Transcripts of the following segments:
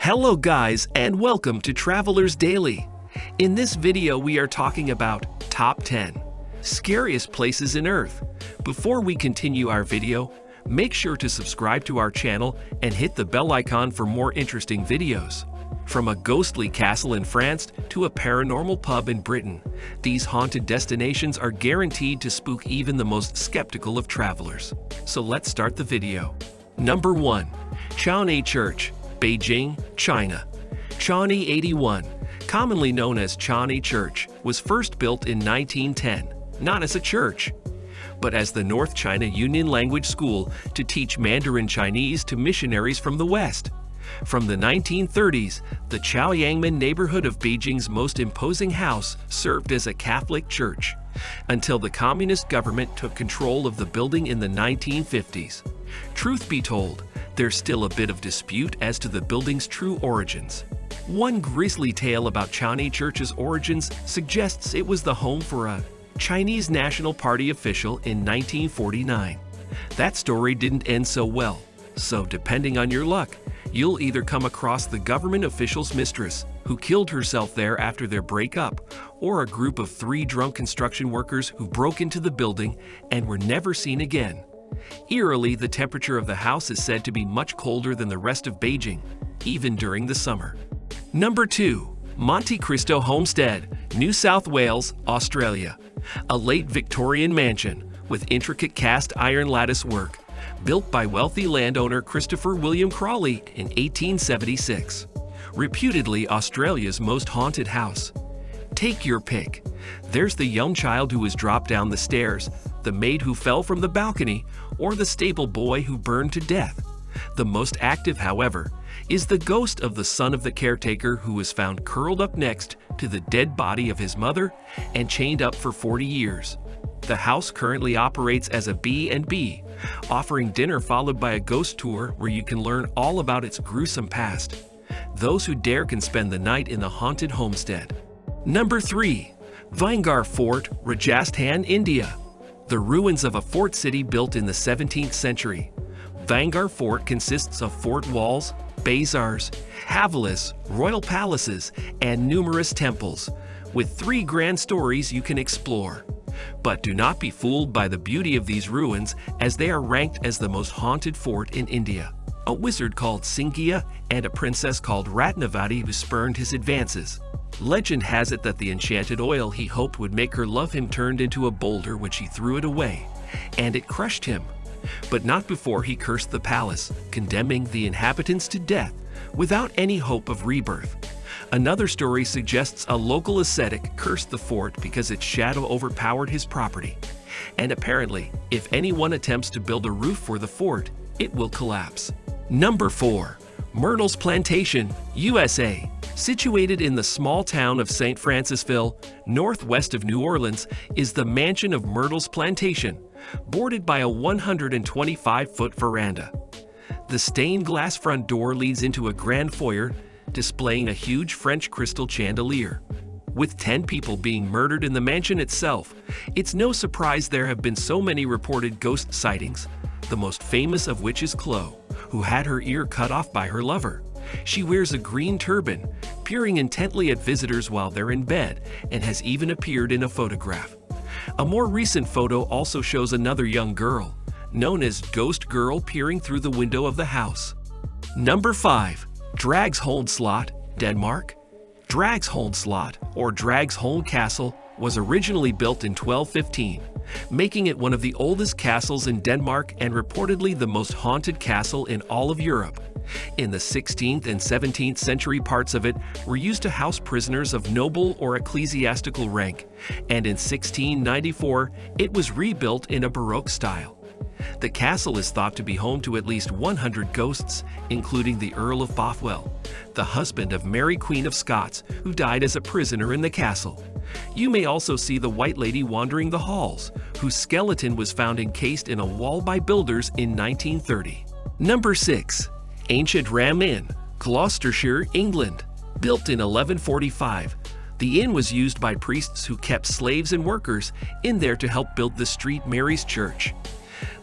Hello guys, and welcome to Travelers Daily. In this video we are talking about Top 10 Scariest Places in Earth. Before we continue our video, make sure to subscribe to our channel and hit the bell icon for more interesting videos. From a ghostly castle in France to a paranormal pub in Britain, these haunted destinations are guaranteed to spook even the most skeptical of travelers. So let's start the video. Number 1. Chani Church, Beijing, China. Chani 81, commonly known as Chani Church, was first built in 1910, not as a church, but as the North China Union Language School to teach Mandarin Chinese to missionaries from the West. From the 1930s, the Chaoyangmen neighborhood of Beijing's most imposing house served as a Catholic church, until the communist government took control of the building in the 1950s. Truth be told, there's still a bit of dispute as to the building's true origins. One grisly tale about Chani Church's origins suggests it was the home for a Chinese National Party official in 1949. That story didn't end so well, so depending on your luck, you'll either come across the government official's mistress, who killed herself there after their breakup, or a group of 3 drunk construction workers who broke into the building and were never seen again. Eerily, the temperature of the house is said to be much colder than the rest of Beijing, even during the summer. Number 2. Monte Cristo Homestead, New South Wales, Australia. A late Victorian mansion with intricate cast iron lattice work, built by wealthy landowner Christopher William Crawley in 1876. Reputedly Australia's most haunted house. Take your pick. There's the young child who was dropped down the stairs, the maid who fell from the balcony, or the stable boy who burned to death. The most active, however, is the ghost of the son of the caretaker who was found curled up next to the dead body of his mother and chained up for 40 years. The house currently operates as a B&B, offering dinner followed by a ghost tour where you can learn all about its gruesome past. Those who dare can spend the night in the haunted homestead. Number 3. Vangarh Fort, Rajasthan, India. The ruins of a fort city built in the 17th century. Vangarh Fort consists of fort walls, bazaars, havelis, royal palaces, and numerous temples, with 3 grand stories you can explore. But do not be fooled by the beauty of these ruins, as they are ranked as the most haunted fort in India. A wizard called Singhia and a princess called Ratnavati who spurned his advances. Legend has it that the enchanted oil he hoped would make her love him turned into a boulder when she threw it away, and it crushed him. But not before he cursed the palace, condemning the inhabitants to death without any hope of rebirth. Another story suggests a local ascetic cursed the fort because its shadow overpowered his property. And apparently, if anyone attempts to build a roof for the fort, it will collapse. Number 4. Myrtle's Plantation, USA. Situated in the small town of St. Francisville, northwest of New Orleans, is the mansion of Myrtle's Plantation, bordered by a 125-foot veranda. The stained glass front door leads into a grand foyer, displaying a huge French crystal chandelier. With 10 people being murdered in the mansion itself, it's no surprise there have been so many reported ghost sightings, the most famous of which is Chloe, who had her ear cut off by her lover. She wears a green turban, peering intently at visitors while they're in bed, and has even appeared in a photograph. A more recent photo also shows another young girl, known as Ghost Girl, peering through the window of the house. Number 5. Dragsholm Slot, Denmark. Dragsholm Slot, or Dragsholm Castle, was originally built in 1215, making it one of the oldest castles in Denmark and reportedly the most haunted castle in all of Europe. In the 16th and 17th century, parts of it were used to house prisoners of noble or ecclesiastical rank, and in 1694 it was rebuilt in a Baroque style. The castle is thought to be home to at least 100 ghosts, including the Earl of Bothwell, the husband of Mary Queen of Scots, who died as a prisoner in the castle. You may also see the White Lady wandering the halls, whose skeleton was found encased in a wall by builders in 1930. Number 6. Ancient Ram Inn, Gloucestershire, England. Built in 1145, the inn was used by priests who kept slaves and workers in there to help build the St. Mary's Church.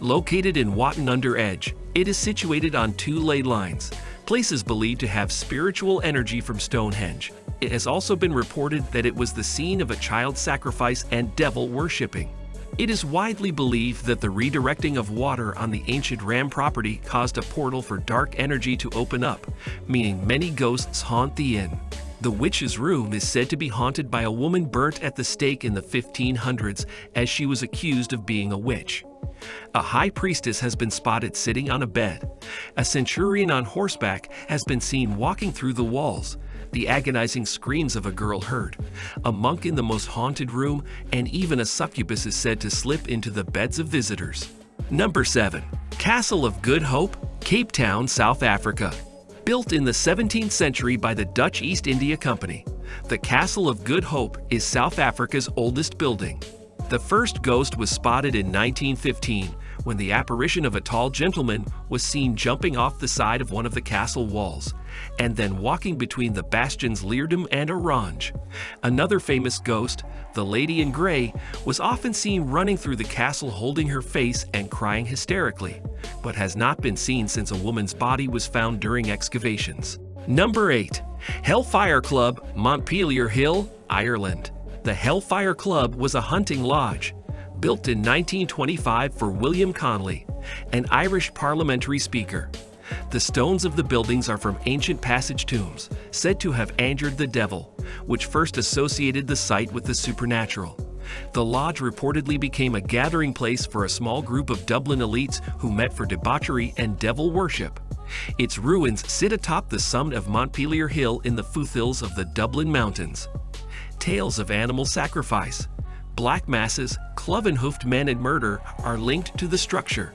Located in Watton-under-Edge, it is situated on 2 ley lines, places believed to have spiritual energy from Stonehenge. It has also been reported that it was the scene of a child sacrifice and devil worshipping. It is widely believed that the redirecting of water on the ancient Ram property caused a portal for dark energy to open up, meaning many ghosts haunt the inn. The witch's room is said to be haunted by a woman burnt at the stake in the 1500s as she was accused of being a witch. A high priestess has been spotted sitting on a bed. A centurion on horseback has been seen walking through the walls. The agonizing screams of a girl heard. A monk in the most haunted room, and even a succubus is said to slip into the beds of visitors. Number 7. Castle of Good Hope, Cape Town, South Africa. Built in the 17th century by the Dutch East India Company, the Castle of Good Hope is South Africa's oldest building. The first ghost was spotted in 1915 when the apparition of a tall gentleman was seen jumping off the side of one of the castle walls and then walking between the bastions Leerdam and Orange. Another famous ghost, the Lady in Grey, was often seen running through the castle holding her face and crying hysterically, but has not been seen since a woman's body was found during excavations. Number 8. Hellfire Club, Montpelier Hill, Ireland. The Hellfire Club was a hunting lodge, built in 1925 for William Connolly, an Irish parliamentary speaker. The stones of the buildings are from ancient passage tombs, said to have angered the devil, which first associated the site with the supernatural. The lodge reportedly became a gathering place for a small group of Dublin elites who met for debauchery and devil worship. Its ruins sit atop the summit of Montpelier Hill in the foothills of the Dublin Mountains. Tales of animal sacrifice, black masses, cloven-hoofed men and murder are linked to the structure.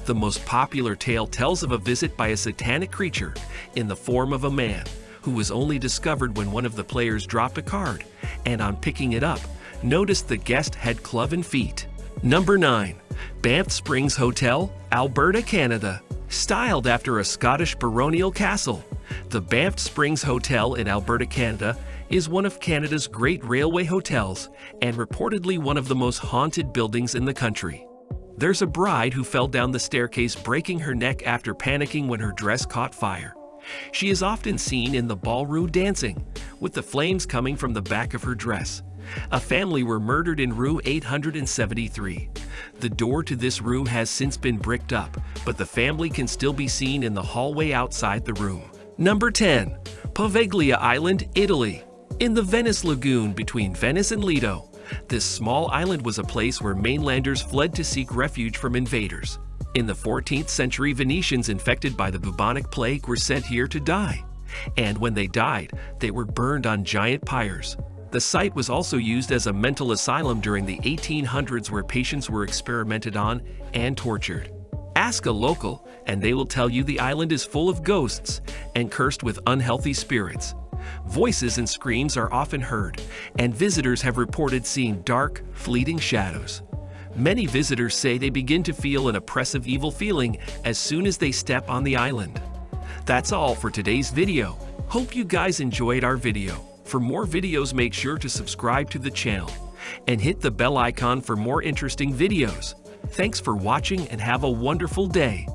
The most popular tale tells of a visit by a satanic creature in the form of a man who was only discovered when one of the players dropped a card and on picking it up, noticed the guest had cloven feet. Number 9. Banff Springs Hotel, Alberta, Canada. Styled after a Scottish baronial castle, the Banff Springs Hotel in Alberta, Canada is one of Canada's great railway hotels and reportedly one of the most haunted buildings in the country. There's a bride who fell down the staircase breaking her neck after panicking when her dress caught fire. She is often seen in the ballroom dancing, with the flames coming from the back of her dress. A family were murdered in room 873. The door to this room has since been bricked up, but the family can still be seen in the hallway outside the room. Number 10. Poveglia Island, Italy. In the Venice Lagoon between Venice and Lido, this small island was a place where mainlanders fled to seek refuge from invaders. In the 14th century, Venetians infected by the bubonic plague were sent here to die, and when they died, they were burned on giant pyres. The site was also used as a mental asylum during the 1800s where patients were experimented on and tortured. Ask a local, and they will tell you the island is full of ghosts and cursed with unhealthy spirits. Voices and screams are often heard, and visitors have reported seeing dark, fleeting shadows. Many visitors say they begin to feel an oppressive evil feeling as soon as they step on the island. That's all for today's video. Hope you guys enjoyed our video. For more videos, make sure to subscribe to the channel and hit the bell icon for more interesting videos. Thanks for watching and have a wonderful day.